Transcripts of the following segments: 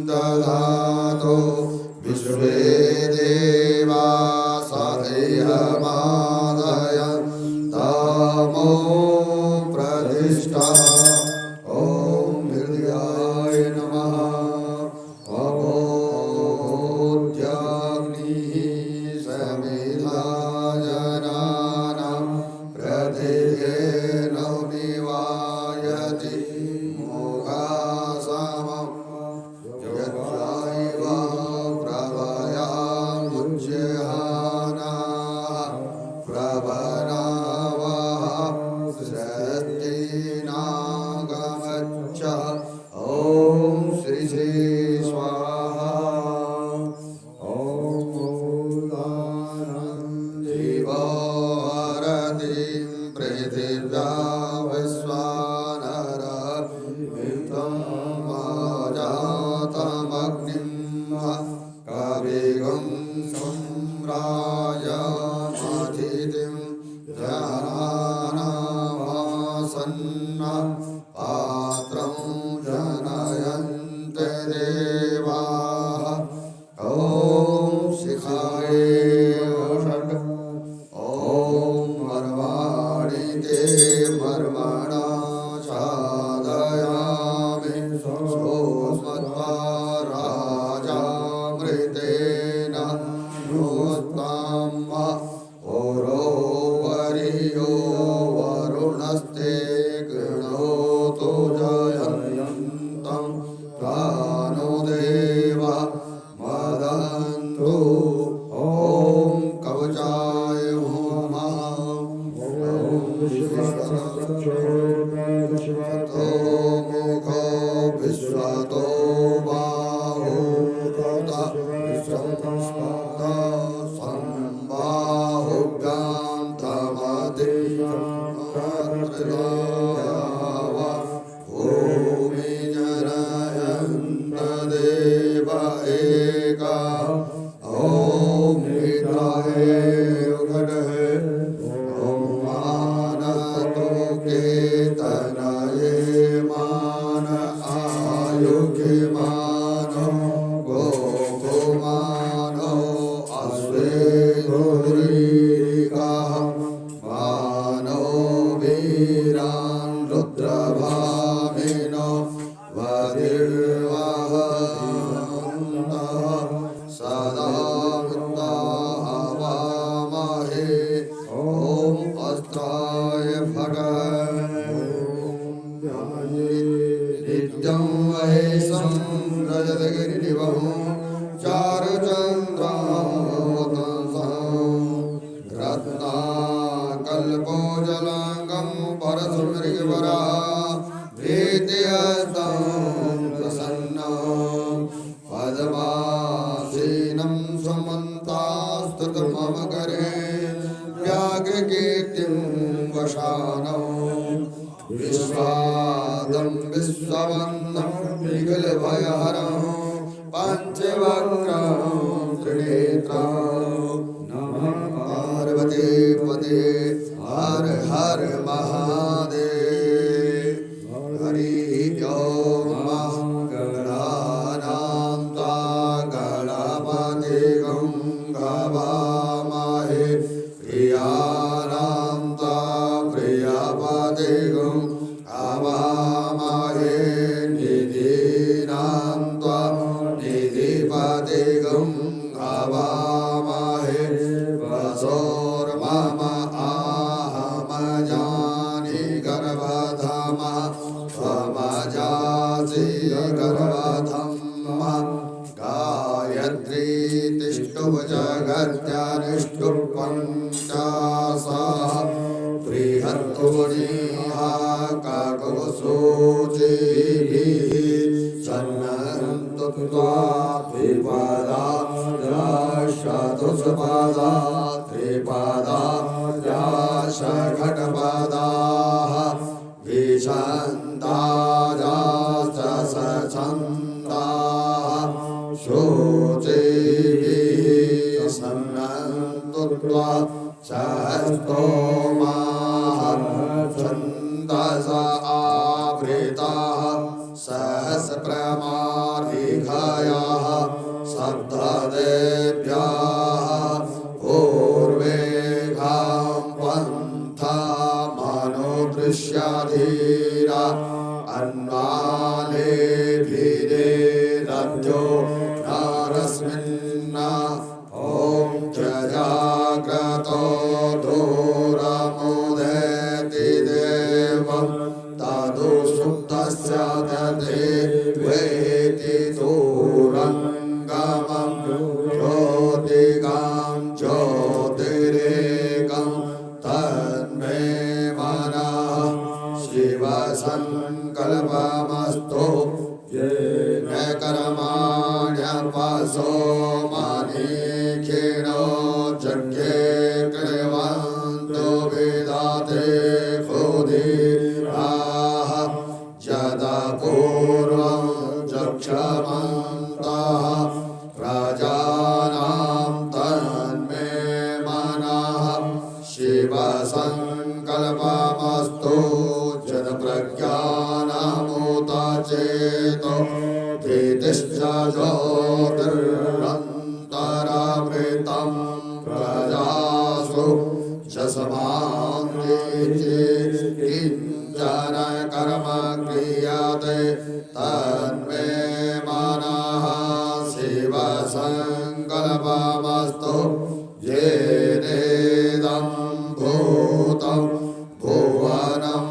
दधातु विश्वे देवा सदेहमादयं तमो प्रतिष्ठा ॐ हृदयाय नमः अभोद्याग्निः समिधाजनानां प्रतिदेन निवायति मोघासमं यज्ञैव प्रभयामुच्यहानाः प्रभनावः सृष्टिनागमच्च ॐ श्री श्री स्वाहा ॐ जीवहरतिं पृथिव्या विश्वानरः वित्तं अजातमग्निं कविगं सम्राजमथितिं जनानामासन्न पात्रं जनयन्ते देवाः ॐ शिखाय षट् ॐ मर्वाणि ते मर्मणा साधयामि सोऽस्मत्वा राजामृतेन नोत्तां ओरोवरियो वरुणस्ते कृणोतु जयन्तं प्राणो देवा मदन्तु ॐ कवचाय होमः विश्वतो मुखो विश्वतो बाहो संबाहुभ्यां तमधियाव भूमि जनयन्त देव एका ॐ हिताय घटहे ॐ मानतो केतनये मान आयुगे मानो गोमानो अश्वेधुरीकाः मानो वीरान् रुद्रभामिनो वदिर्वहन्तः सदा हवामहे ॐ अस्त्राय नित्यं महेशं रजतगिरिनिवहं चारुचन्द्रावतंसं रत्नाकल्पोजलाङ्गं परशुमृगवरा प्रीतिहस्तं प्रसन्नं पद्मासीनं समन्तास्तुतं मम करे व्याघ्रकीर्तिं वशानौ विश्वादं विश्ववन्दं विकलभयहरं पञ्चवक्त्रं त्रिनेत्रं नमः पार्वती पते हर हर महादेव हरि ओम गणानां गणपति गंगावामहे प्रियानां प्रियपति गंगावामहे निधीनां निधिपति गंगावामहे वसोर्मम आहमजानि गर्भधमा त्वमजासि गर्भधम्मा गायत्री तिष्ठुव जगत्यानिष्ठुः पञ्चाशः बृहत्तुनीहा काकुशोचिभिः सन्नन्तु त्वा त्रिपदा शतुष्पदा त्रिपदा षट्पदाः विशन्ताजास्तसछन्दाः शुचिभिः सन्नन्तु त्वा सहस्तोमाः छन्दसा आवृताः सहस्रप्रमाधिघ रेखायाः सप्तदेव्याः पूर्वेघां पन्था मनुदृश्यधीरा अन्वाले भीरे रज्जो नारस्मिन्ना ॐ जाग्रतो दूरमुदेति देवं तदु सुप्तस्य दधे वेति दूरङ्गमं ज्योतिगां ज्योतिरेकं तन्मे मनः शिवसङ्कल्पमस्तु येन कर्माण्यपसो मनीषिणो यज्ञे कृण्वन्तु विदते क्षुधिराः यदा पूर्वं चक्षमन्तः प्रजानां तन्मे मनः शिवसङ्कल्पमस्तु जनप्रज्ञानमुतचेतो धीतिश्च ज्योतिरन्तरामृतं प्रजासु किञ्चन कर्म क्रियते तन्मे मनः शिवसङ्कल्पमस्तु येनेदं भूतं भुवनं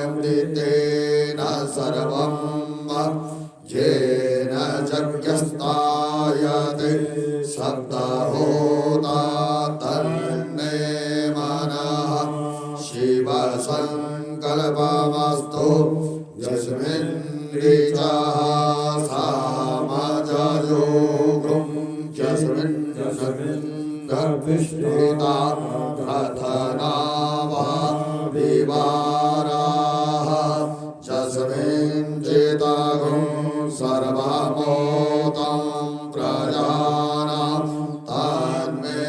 भविष्यत्परिगृहीतमृतेन सर्वं येन यज्ञस्तायते सप्तहोता तन्मे मनः शिवसङ्कल्पमस्तु यस्मिन् ऋचः सामजयोगुं यस्मिन् विष्णुता प्रथनावा विवाराः यस्मिन् चितगुं सर्वमोतं प्रजानां तन्मे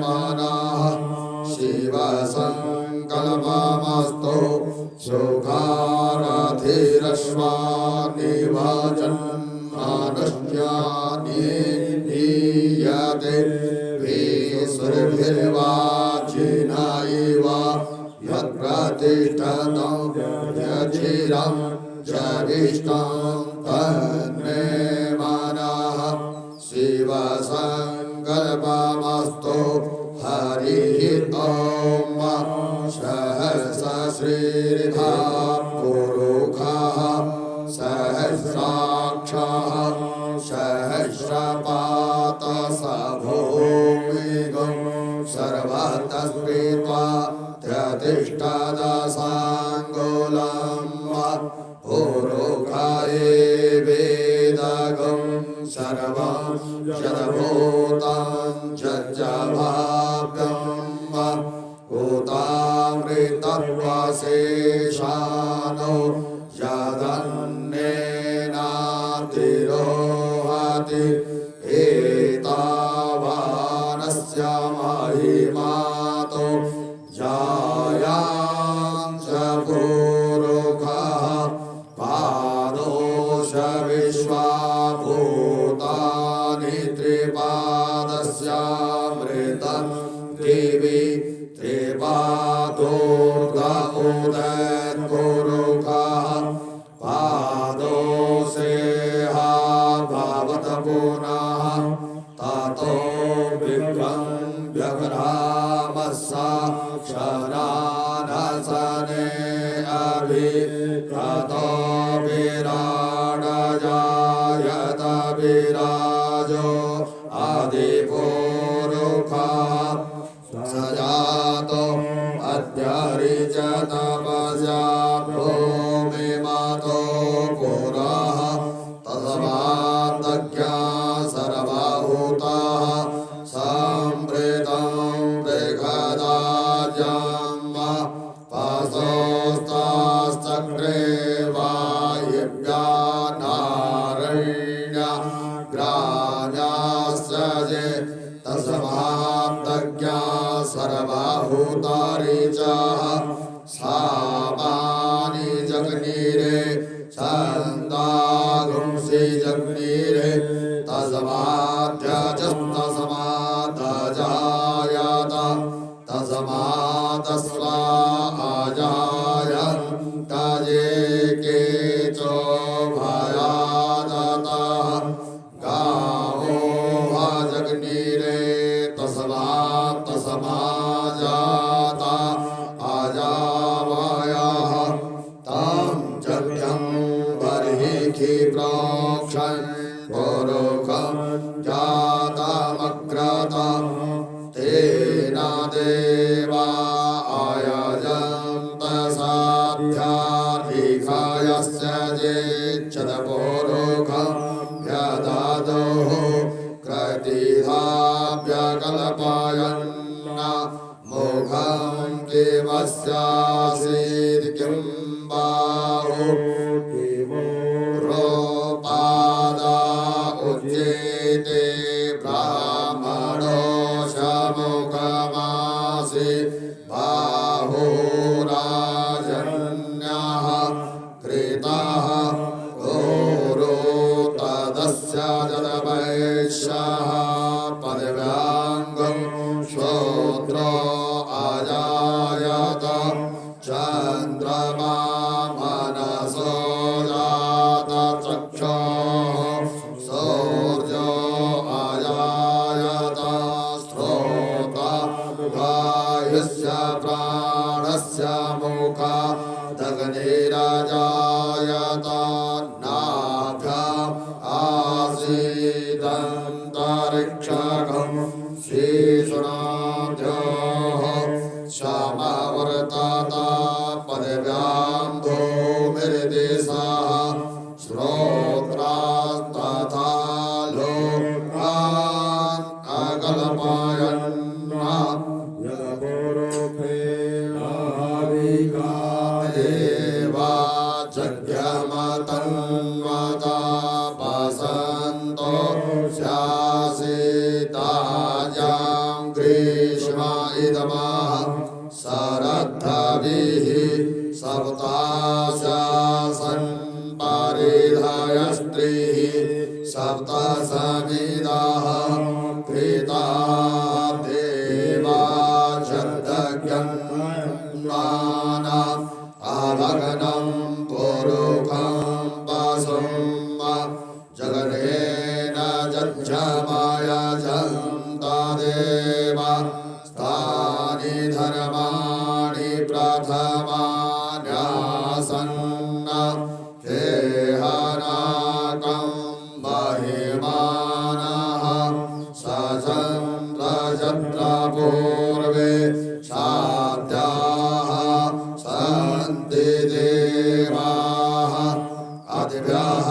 मनः शिवसङ्कल्पमस्तु सुखारथिरश्वानिभजन्मानुष्यानि नीयते सुरभिर्वाचिना इव यत्प्रतिष्ठतं यचिरं जरिष्ठं तन्मे मनः शिवसङ्कल्पमस्तु हरिः ॐ सहस्रश्रीर्धा पुरुषः सहस्राक्षः सहस्रपातसभूमिगं सर्वतस्पृत्वा त्यतिष्ठदशाङ्गुलं पुरुषाये वेदगं सर्वं यद्भूतं यज्जभाव्यं उतामृतत्वशेषानो यदन्नेनातिरोहति एतावानस्य महिमातो जायांश पुरुषः पादोश विश्वाभूतानि त्रिपादस्यामृतं दिवि त्रिपादोर्धमुदत्पुरुषः पादोषेहा भवत पुनः ततो विक्रं व्यघ्रामस्सा शरानसने अभिप्रतो विराडजायत विराजो आदिपुरुषः सजातो अद्यरिचतपसा भूमिमतो पुरः तस्मादज्ञा सर्वभूताः सम्प्रीतं बृहदाजं पाशोस्ताश्चक्रे वायव्या नारण्य ग्राण्यास्य तस्मादज्ञा सर्वभूतानि च सामानि जगनि जग्नीरे छन्दागुंसि जग्नीरे तस्माद्यजस्तस्मादजायत तस्मादस्वा अजायन्त ये केचो भयादतः गावो जग्नीरे तस्माजात अजावयः तं जग्यं बर्हिखि प्रोक्षन् पुरुखं जातमग्रत तेन देवा अयजन्त साध्याधिकयस्य जेच्छद पुरुखं व्यददोः क्रतिधाभ्यकल्पयन्न मुखं किमस्यासीत् किं बाहु रोपादा उच्येते ब्राह्मणो शमुखमासि बाहुराजन्यः कृतः घोरो तदस्य जलवैश्यः पदव्याङ्गं श्रोत्रो अजायत चन्द्रमा मनसो जात चक्षुः सौर्यो अजायत स्रोता वायुस्य प्राणस्य मुखा दग्निरजायत नाभ्याम् आसीदन्तरिक्षकं श्रीसुनाद्योः श्यामवर्तत पदव्यां भूमिर्दिशः श्रोत्रास्तथा लोकान् अकल्पयन् देवा जग्यमतन्वता वसन्तो स्यासितायां ग्रीष्म इदमः शरद्धभिः सप्ताशासन् परिधयस्त्रिः सप्तसमिदः कृता देवा छन्दज्ञन्नाना अभग्नं पुरुखं पशुं जगनेन जज्जमयजन्त देवा स्थानि धर्माणि प्रथमान्यासन्न केहनाकं महिमानः सचन्द्रजत्रपूर्वे साध्याः सन्ति देवाः अदिभ्यः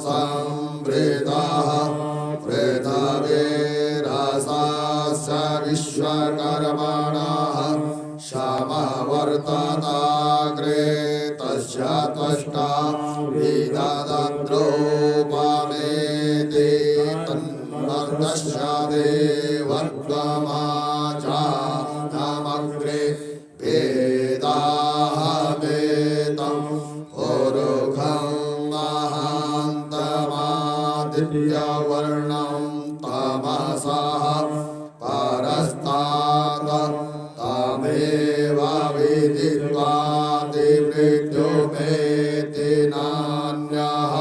संवृताः पृथ्वीरसस्य विश्वकर्मणः समवर्तताग्रे तस्य त्वष्टा विददद्रूपमेति तन्नर्दस्य देवत्वमाचानमग्रे वेदाहमेतं पुरुखं महान्तमादित्यवर्णं तमसः परस्तात् तमेव विदित्वा दिमृत्युमेति नान्यः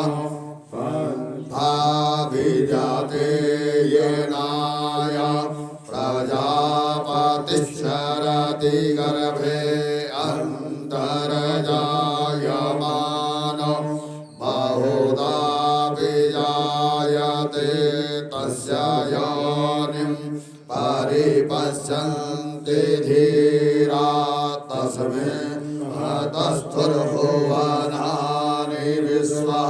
भाविजाते येनाय प्रजापतिश्चरति गर्भे अन्तर्जायमानो बहुधा विजायते तस्य योनिं परिपश्यन्ति धीरा तस्मिन् हतस्थुर्भुवनानि विश्वा